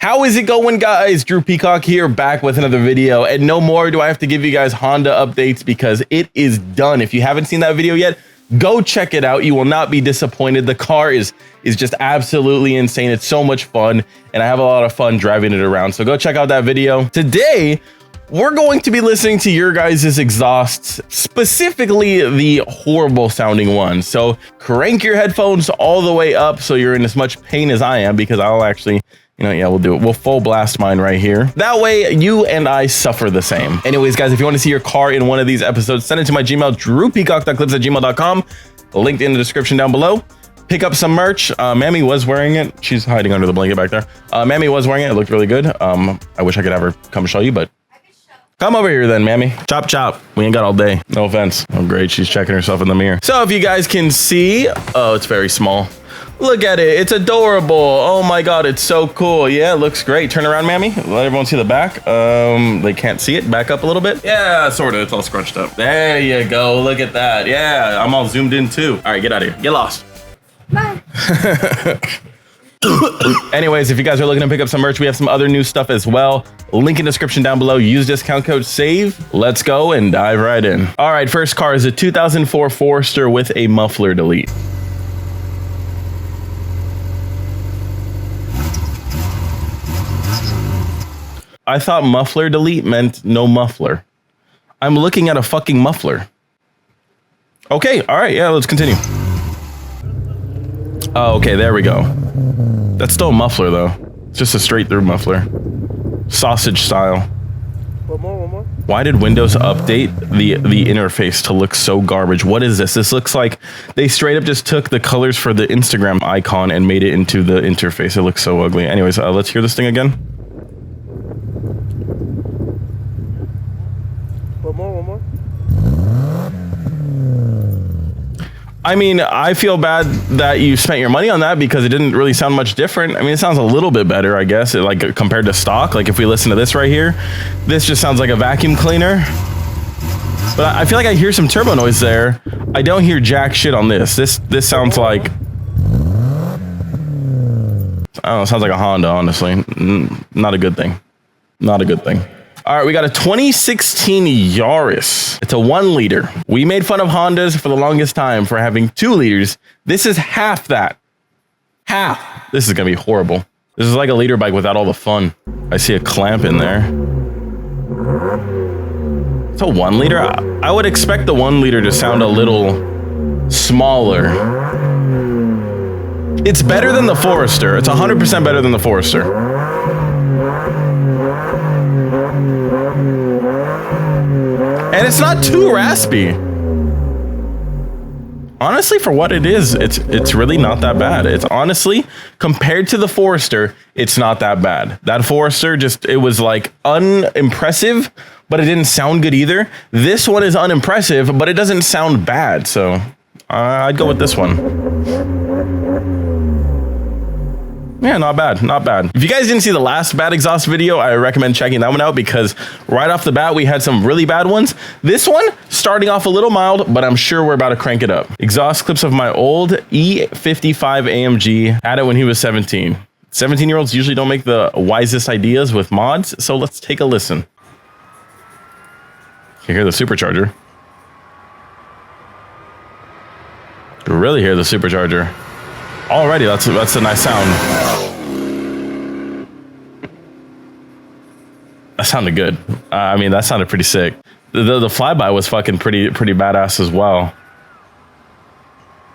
How is it going, guys? Drew Peacock here, back with another video, and no more do I have to give you guys Honda updates because it is done. If you haven't seen that video yet, go check it out. You will not be disappointed. The car is just absolutely insane. It's so much fun, and I have a lot of fun driving it around. So go check out that video. Today, we're going to be listening to your guys' exhausts, specifically the horrible sounding ones. So crank your headphones all the way up so you're in as much pain as I am, because I'll actually, we'll do it. We'll full blast mine right here. That way you and I suffer the same. Anyways, guys, if you want to see your car in one of these episodes, send it to my Gmail, drewpeacock.clips@gmail.com. Linked in the description down below. Pick up some merch. Mammy was wearing it. She's hiding under the blanket back there. Mammy was wearing it. It looked really good. I wish I could have her come show you, but come over here then, Mammy. Chop, chop. We ain't got all day. No offense. Oh, great. She's checking herself in the mirror. So if you guys can see, oh, it's very small. Look at it. It's adorable. Oh my God. It's so cool. Yeah, it looks great. Turn around, Mammy. Let everyone see the back. They can't see it. Back up a little bit. Yeah, sort of. It's all scrunched up. There you go. Look at that. Yeah, I'm all zoomed in too. All right, get out of here. Get lost. Bye. Anyways, if you guys are looking to pick up some merch, we have some other new stuff as well. Link in the description down below. Use discount code SAVE. Let's go and dive right in. All right, first car is a 2004 Forester with a muffler delete. I thought muffler delete meant no muffler. I'm looking at a fucking muffler. Okay, all right, yeah, let's continue. Oh, okay, there we go. That's still a muffler though. It's just a straight through muffler. Sausage style. One more. Why did Windows update the interface to look so garbage? What is this? This looks like they straight up just took the colors for the Instagram icon and made it into the interface. It looks so ugly. Anyways, let's hear this thing again. One more. I mean, I feel bad that you spent your money on that because it didn't really sound much different. I mean, it sounds a little bit better, I guess, like compared to stock. Like if we listen to this right here, this just sounds like a vacuum cleaner. But I feel like I hear some turbo noise there. I don't hear jack shit on this. This sounds like, I don't know, it sounds like a Honda, honestly. Not a good thing. Not a good thing. All right, we got a 2016 Yaris. It's a 1 liter. We made fun of Hondas for the longest time for having 2 liters. This is half that. Half. This is gonna be horrible. This is like a liter bike without all the fun. I see a clamp in there. It's a 1 liter. I would expect the 1 liter to sound a little smaller. It's better than the Forester. It's 100% better than the Forester. And it's not too raspy. Honestly, for what it is, it's really not that bad. It's honestly, compared to the Forester, it's not that bad. That Forester it was like unimpressive, but it didn't sound good either. This one is unimpressive, but it doesn't sound bad. So I'd go with this one. Yeah, not bad, not bad. If you guys didn't see the last bad exhaust video, I recommend checking that one out because right off the bat, we had some really bad ones. This one, starting off a little mild, but I'm sure we're about to crank it up. Exhaust clips of my old E55 AMG. Had it when he was 17. 17-year-olds usually don't make the wisest ideas with mods, so let's take a listen. You hear the supercharger. You really hear the supercharger. Already, that's a nice sound. That sounded good. I mean, that sounded pretty sick. The flyby was fucking pretty badass as well.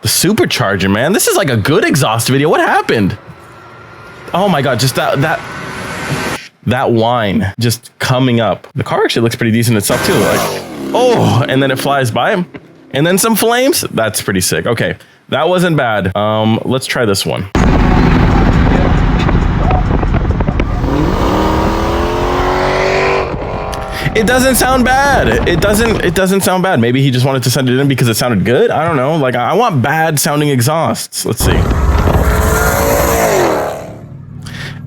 The supercharger, man. This is like a good exhaust video. What happened? Oh my God, just that whine just coming up. The car actually looks pretty decent itself too. Like, oh, and then it flies by him. And then some flames. That's pretty sick. Okay, that wasn't bad. Let's try this one. It doesn't sound bad. It doesn't sound bad. Maybe he just wanted to send it in because it sounded good. I don't know. Like, I want bad sounding exhausts. Let's see.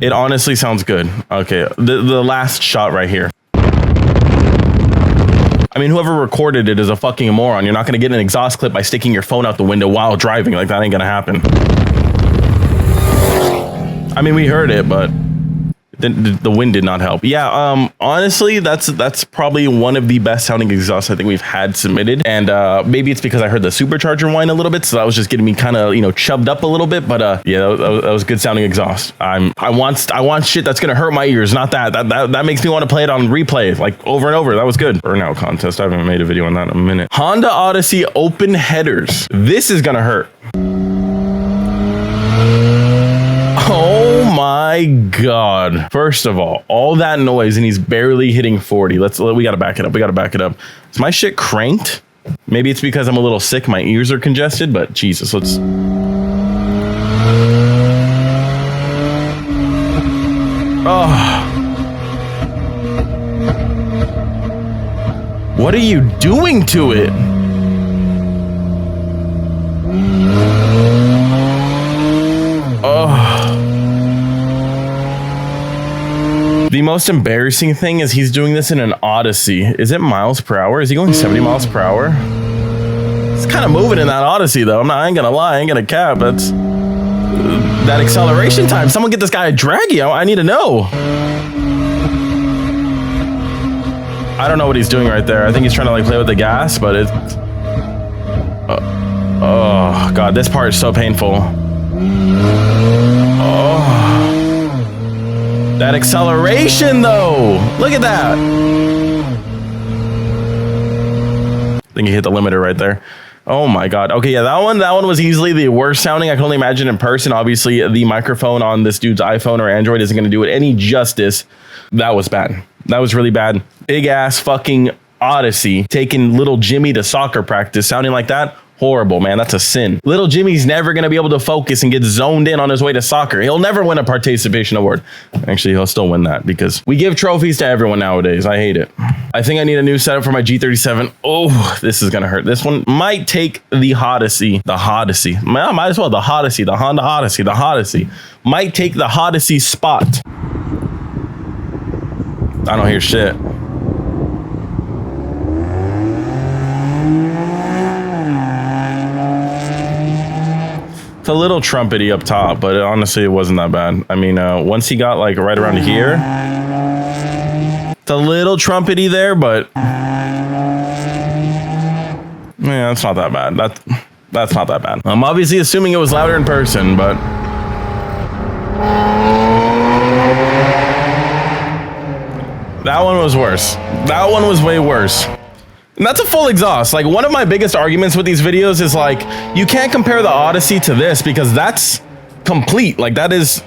It honestly sounds good. Okay, the last shot right here. I mean, whoever recorded it is a fucking moron. You're not going to get an exhaust clip by sticking your phone out the window while driving. Like, that ain't going to happen. I mean, we heard it, but it The wind did not help. Yeah, honestly, that's probably one of the best sounding exhausts I think we've had submitted. And maybe it's because I heard the supercharger whine a little bit, so that was just getting me kind of, you know, chubbed up a little bit. But yeah, that was good sounding exhaust. I want shit that's gonna hurt my ears, not that makes me want to play it on replay like over and over. That was good. Burnout contest. I haven't made a video on that in a minute. Honda Odyssey open headers. This is gonna hurt. Oh my God. First of all that noise and he's barely hitting 40. We gotta back it up. Is my shit cranked? Maybe it's because I'm a little sick. My ears are congested, but Jesus, let's. Oh. What are you doing to it? The most embarrassing thing is he's doing this in an Odyssey. Is it miles per hour? Is he going 70 miles per hour? It's kind of moving in that Odyssey though. I ain't gonna lie, I ain't gonna cap. That's that acceleration time. Someone get this guy a draggy. I need to know. I don't know what he's doing right there. I think he's trying to like play with the gas, but it's oh God, this part is so painful. Oh. That acceleration though, look at that. I think he hit the limiter right there. Oh my God. Okay, yeah, that one was easily the worst sounding. I can only imagine in person. Obviously, the microphone on this dude's iPhone or Android isn't going to do it any justice. That was bad. That was really bad. Big ass fucking Odyssey taking little Jimmy to soccer practice sounding like that. Horrible, man. That's a sin. Little Jimmy's never going to be able to focus and get zoned in on his way to soccer. He'll never win a participation award. Actually, he'll still win that because we give trophies to everyone nowadays. I hate it. I think I need a new setup for my G37. Oh, this is going to hurt. This one might take the Odyssey. Might as well. The Odyssey, the Honda Odyssey, the Odyssey might take the Odyssey spot. I don't hear shit. It's a little trumpety up top, but honestly, it wasn't that bad. I mean, once he got like right around here, it's a little trumpety there, but yeah, it's not that bad. That's not that bad. I'm obviously assuming it was louder in person, but that one was worse. That one was way worse. And that's a full exhaust. Like, one of my biggest arguments with these videos is like, you can't compare the Odyssey to this because that's complete. Like, that is,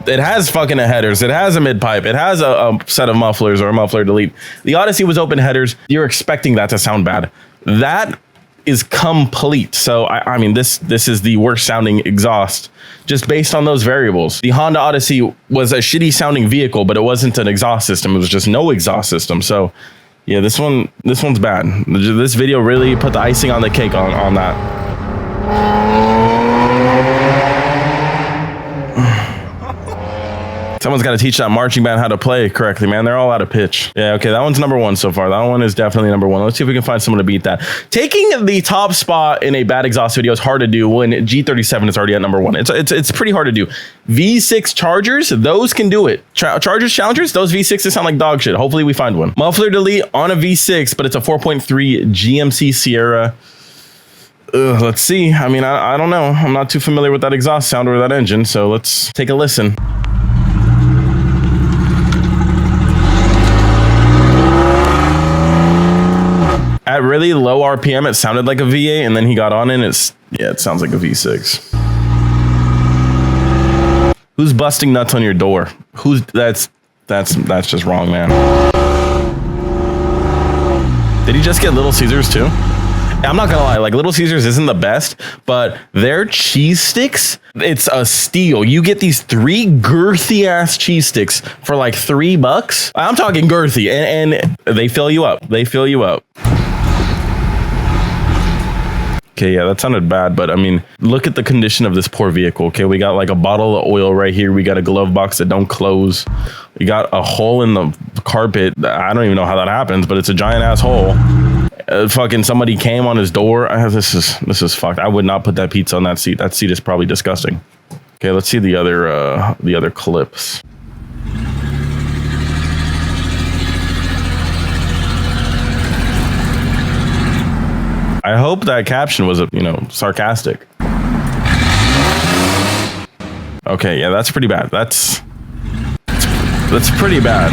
it has fucking headers. It has a mid pipe. It has a set of mufflers or a muffler delete. The Odyssey was open headers. You're expecting that to sound bad. That is complete. So I mean, this is the worst sounding exhaust just based on those variables. The Honda Odyssey was a shitty sounding vehicle, but it wasn't an exhaust system. It was just no exhaust system. So yeah, this one's bad. This video really put the icing on the cake on that. Someone's got to teach that marching band how to play correctly, man. They're all out of pitch. Yeah, okay, that one's number one so far. That one is definitely number one. Let's see if we can find someone to beat that. Taking the top spot in a bad exhaust video is hard to do when G37 is already at number one. It's pretty hard to do. V6 Chargers, those can do it. Chargers, Challengers, those V6s sound like dog shit. Hopefully we find one. Muffler delete on a V6, but it's a 4.3 GMC Sierra. Let's see. I mean, I don't know. I'm not too familiar with that exhaust sound or that engine, so let's take a listen. At really low RPM, it sounded like a V8, and then he got on and it sounds like a V6. Who's busting nuts on your door? That's just wrong, man. Did he just get Little Caesars too? I'm not gonna lie, like Little Caesars isn't the best, but their cheese sticks, it's a steal. You get these 3 girthy ass cheese sticks for like $3. I'm talking girthy, and they fill you up. They fill you up. Okay, yeah, that sounded bad, but I mean, look at the condition of this poor vehicle. Okay, we got like a bottle of oil right here. We got a glove box that don't close. We got a hole in the carpet. I don't even know how that happens, but it's a giant ass hole. Fucking somebody came on his door. This is fucked. I would not put that pizza on that seat. That seat is probably disgusting. Okay, let's see the other clips. hope that caption was, you know, sarcastic. Okay, yeah, that's pretty bad. That's pretty bad.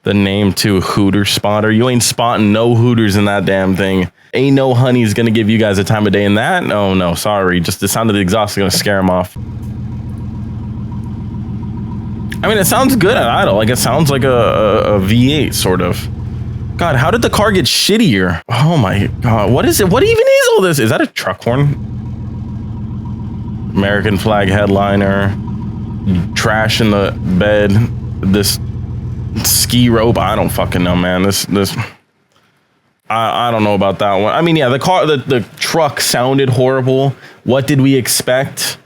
The name too, Hooter Spotter. You ain't spotting no Hooters in that damn thing. Ain't no honey's gonna give you guys a time of day in that. No, sorry. Just the sound of the exhaust is gonna scare them off. I mean, it sounds good at idle. Like, it sounds like a V8 sort of. God, how did the car get shittier? Oh my God, what is it? What even is all this? Is that a truck horn? American flag headliner, trash in the bed, this ski rope. I don't fucking know, man. I don't know about that one. I mean, yeah, the truck sounded horrible. What did we expect?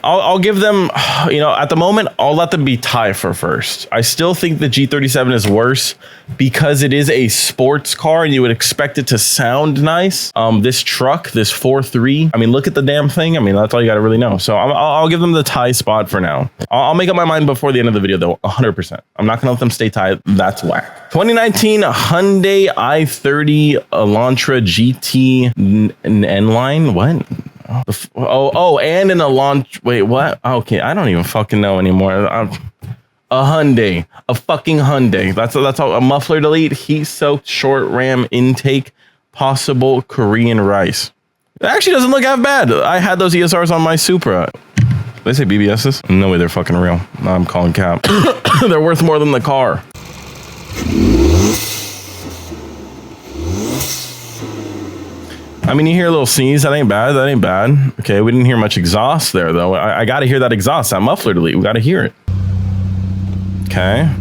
I'll give them, you know, at the moment, I'll let them be tie for first. I still think the G37 is worse because it is a sports car and you would expect it to sound nice. This truck, this 4.3, I mean, look at the damn thing. I mean, that's all you got to really know. So I'll give them the tie spot for now. I'll make up my mind before the end of the video, though, 100%. I'm not going to let them stay tied. That's whack. 2019 Hyundai i30 Elantra GT N-Line. What? And an Elantra. Wait, what? Okay, I don't even fucking know anymore. A Hyundai, a fucking Hyundai. That's all. A muffler delete, heat soaked short ram intake, possible Korean rice. It actually doesn't look half bad. I had those ESRs on my Supra. Did they say BBSs? No way, they're fucking real. No, I'm calling cap. They're worth more than the car. I mean, you hear a little sneeze. That ain't bad. That ain't bad. Okay, we didn't hear much exhaust there, though. I got to hear that exhaust, that muffler delete. We got to hear it. Okay.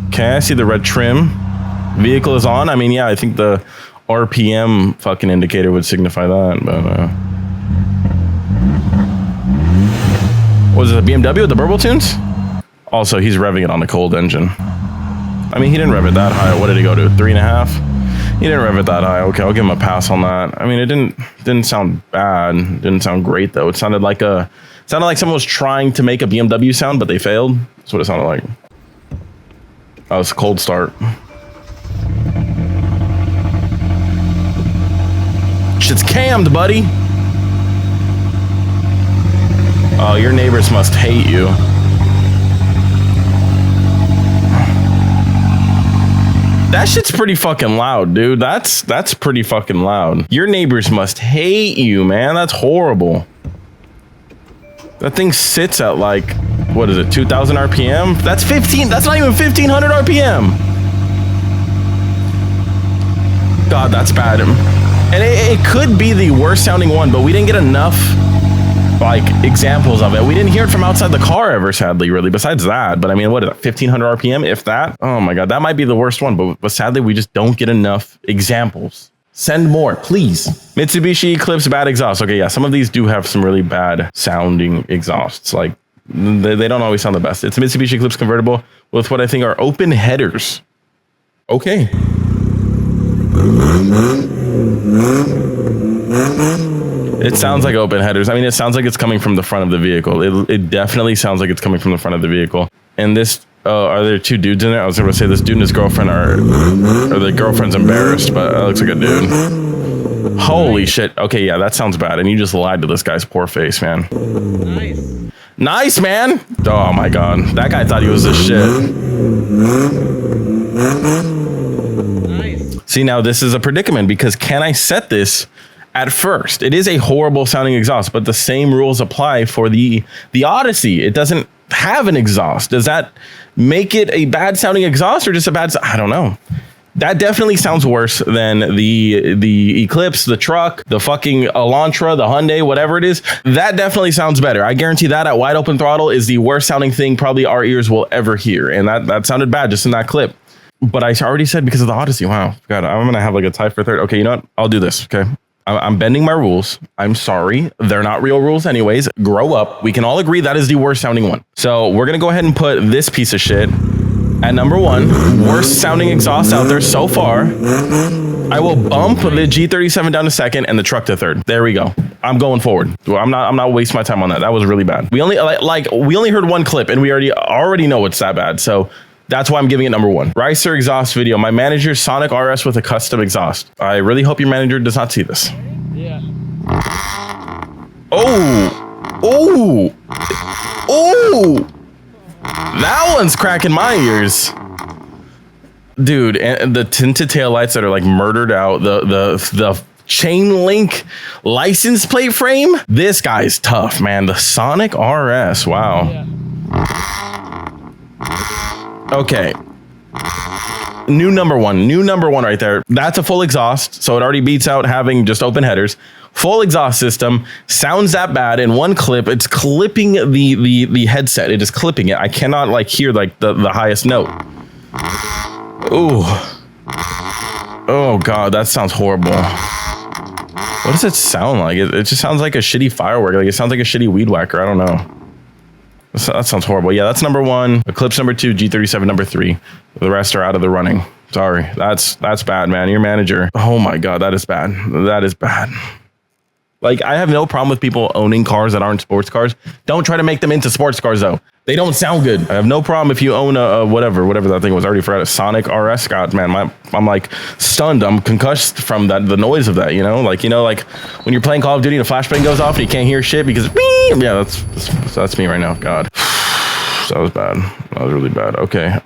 Okay, I see the red trim. Vehicle is on. I mean, yeah, I think the RPM fucking indicator would signify that, but... Was it a BMW with the Burble tunes? Also, he's revving it on the cold engine. I mean, he didn't rev it that high. What did he go to? 3.5? He didn't rev it that high. Okay, I'll give him a pass on that. I mean, it didn't sound bad. Didn't sound great though. It sounded like someone was trying to make a BMW sound, but they failed. That's what it sounded like. That was a cold start. Shit's cammed, buddy. Oh, your neighbors must hate you. That shit's pretty fucking loud, dude. That's pretty fucking loud. Your neighbors must hate you, man. That's horrible. That thing sits at like, what is it, 2,000 RPM? That's 15. That's not even 1,500 RPM. God, that's bad. And it could be the worst sounding one, but we didn't get enough like examples of it. We didn't hear it from outside the car ever, sadly, really, besides that. But I mean, what is that, 1,500 RPM, if that? Oh my God, that might be the worst one, but sadly, we just don't get enough examples. Send more, please. Mitsubishi Eclipse bad exhaust. Okay, yeah, some of these do have some really bad sounding exhausts. Like, they don't always sound the best. It's a Mitsubishi Eclipse convertible with what I think are open headers. Okay. It sounds like open headers. I mean, it sounds like it's coming from the front of the vehicle. It definitely sounds like it's coming from the front of the vehicle. And this, are there two dudes in there? I was going to say this dude and his girlfriend or the girlfriend's embarrassed, but it looks like a dude. Holy shit. Okay, yeah, that sounds bad. And you just lied to this guy's poor face, man. Nice, man. Oh my God. That guy thought he was this shit. See, now this is a predicament because can I set this at first? It is a horrible sounding exhaust, but the same rules apply for the Odyssey. It doesn't have an exhaust. Does that make it a bad sounding exhaust or just a bad? I don't know. That definitely sounds worse than the Eclipse, the truck, the fucking Elantra, the Hyundai, whatever it is. That definitely sounds better. I guarantee that at wide open throttle is the worst sounding thing probably our ears will ever hear. And that sounded bad just in that clip. But I already said because of the Odyssey. Wow. God, I'm going to have like a tie for third. Okay, you know what? I'll do this. Okay. I'm bending my rules. I'm sorry. They're not real rules anyways. Grow up. We can all agree that is the worst sounding one. So we're going to go ahead and put this piece of shit at number one. Worst sounding exhaust out there so far. I will bump the G37 down to second and the truck to third. There we go. I'm going forward. I'm not wasting my time on that. That was really bad. We only heard one clip and we already know it's that bad. So That's why I'm giving it number 1. Ricer exhaust video. My manager's Sonic RS with a custom exhaust. I really hope your manager does not see this. Yeah. Oh, oh, oh. That one's cracking my ears. Dude, and the tinted taillights that are like murdered out, the chain link license plate frame. This guy's tough, man. The Sonic RS. Wow. Yeah. Okay. New number one right there. That's a full exhaust, so it already beats out having just open headers. Full exhaust system. Sounds that bad in one clip. It's clipping the headset. It is clipping it. I cannot like hear like the highest note. Ooh. Oh god, that sounds horrible. What does it sound like? It just sounds like a shitty firework. Like it sounds like a shitty weed whacker. I don't know. That sounds horrible. Yeah, that's number 1. Eclipse number 2. G37 number 3. The rest are out of the running. Sorry. That's bad, man. Your manager. Oh my god, that is bad. That is bad. Like, I have no problem with people owning cars that aren't sports cars. Don't try to make them into sports cars, though. They don't sound good. I have no problem if you own a whatever that thing was. I already forgot. A Sonic RS. God, man, I'm like stunned. I'm concussed from the noise of that, you know? Like when you're playing Call of Duty and a flashbang goes off and you can't hear shit because, yeah, that's me right now. God. That was bad. That was really bad. Okay.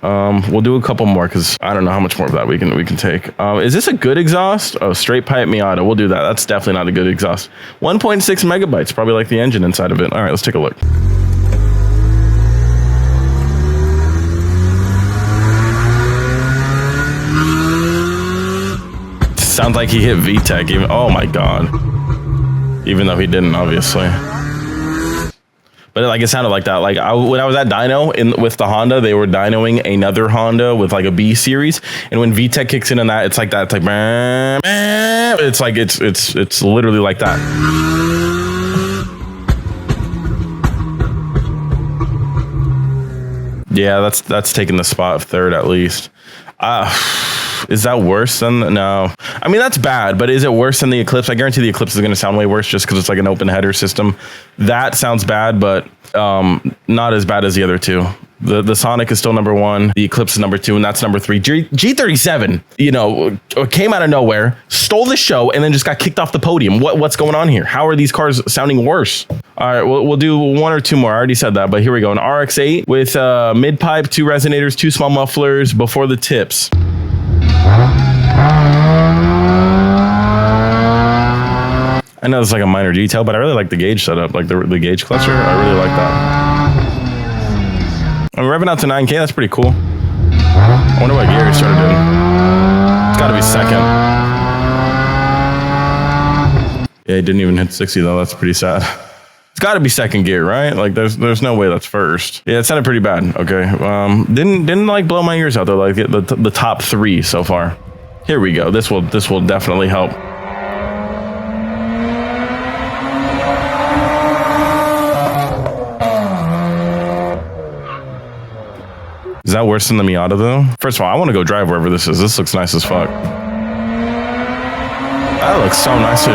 We'll do a couple more because I don't know how much more of that we can take. Is this a good exhaust? Oh, straight pipe Miata. We'll do that. That's definitely not a good exhaust. 1.6 megabytes, probably like the engine inside of it. All right, let's take a look. Sounds like he hit VTech even. Oh my god. Even though he didn't, obviously. But like it sounded like that. Like when I was at dyno with the Honda, they were dynoing another Honda with like a B series, and when VTech kicks in on that, it's like that. It's like it's like it's literally like that. Yeah, that's taking the spot of 3rd at least. Is that worse than no? I mean, that's bad, but is it worse than the Eclipse? I guarantee the Eclipse is going to sound way worse just because it's like an open header system. That sounds bad, but not as bad as the other two. The Sonic is still number 1. The Eclipse is number 2, and that's number 3. G37, you know, came out of nowhere, stole the show, and then just got kicked off the podium. What's going on here? How are these cars sounding worse? All right, we'll do 1 or 2 more. I already said that, but here we go. An RX-8 with mid pipe, 2 resonators, 2 small mufflers before the tips. I know it's like a minor detail, but I really like the gauge setup, like the gauge cluster. I really like that. I'm revving out to 9K. That's pretty cool. I wonder what gear he started in. It's got to be 2nd. Yeah, he didn't even hit 60 though. That's pretty sad. It's got to be 2nd gear, right? Like there's no way that's 1st. Yeah, it sounded pretty bad. Okay. Didn't like blow my ears out though. Like the top 3 so far. Here we go. This will definitely help. Is that worse than the Miata though? First of all, I want to go drive wherever this is. This looks nice as fuck. That looks so nice.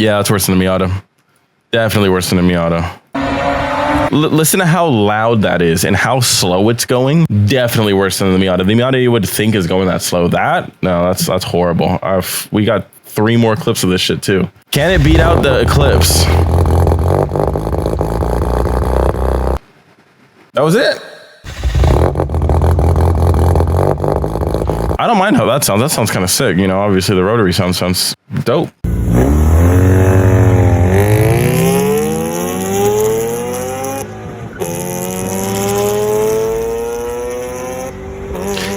Yeah, that's worse than the Miata. Definitely worse than the Miata. Listen to how loud that is and how slow it's going. Definitely worse than the Miata. The Miata you would think is going that slow. No, that's horrible. We got 3 more clips of this shit too. Can it beat out the Eclipse? That was it. I don't mind how that sounds. That sounds kind of sick. You know, obviously the rotary sounds dope.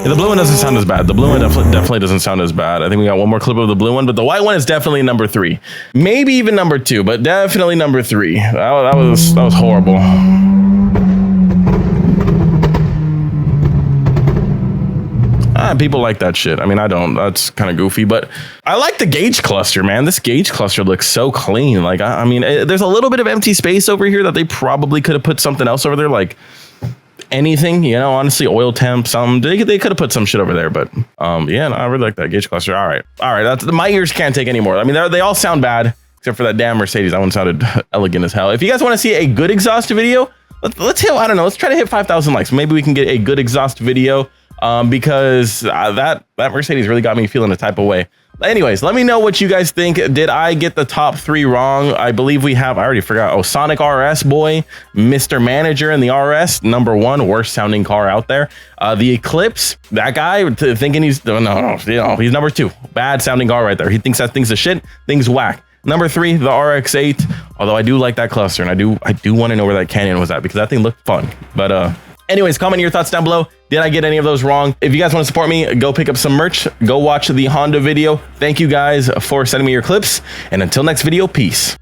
Yeah, the blue one doesn't sound as bad. The blue one definitely doesn't sound as bad. I think we got 1 more clip of the blue one, but the white one is definitely number 3. Maybe even number 2, but definitely number 3. That was horrible. People like that shit. I mean, I don't. That's kind of goofy, but I like the gauge cluster, man. This gauge cluster looks so clean. Like, I mean, there's a little bit of empty space over here that they probably could have put something else over there, like anything, you know, honestly, oil temp, they could have put some shit over there, but yeah, no, I really like that gauge cluster. All right. My ears can't take anymore. I mean, they all sound bad except for that damn Mercedes. That one sounded elegant as hell. If you guys want to see a good exhaust video, let's hit, I don't know, let's try to hit 5,000 likes. Maybe we can get a good exhaust video, because that Mercedes really got me feeling a type of way. Anyways, let me know what you guys think. Did I get the top 3 wrong? I believe we have, I already forgot. Oh, Sonic RS boy, Mr. Manager in the RS, #1 worst sounding car out there. The Eclipse, that guy thinking he's, no, he's #2. Bad sounding car right there. He thinks that thing's a shit, thing's whack. #3, the RX-8, although I do like that cluster, and I do want to know where that canyon was at, because that thing looked fun. But anyways, comment your thoughts down below. Did I get any of those wrong? If you guys want to support me, go pick up some merch. Go watch the Honda video. Thank you guys for sending me your clips. And until next video, peace.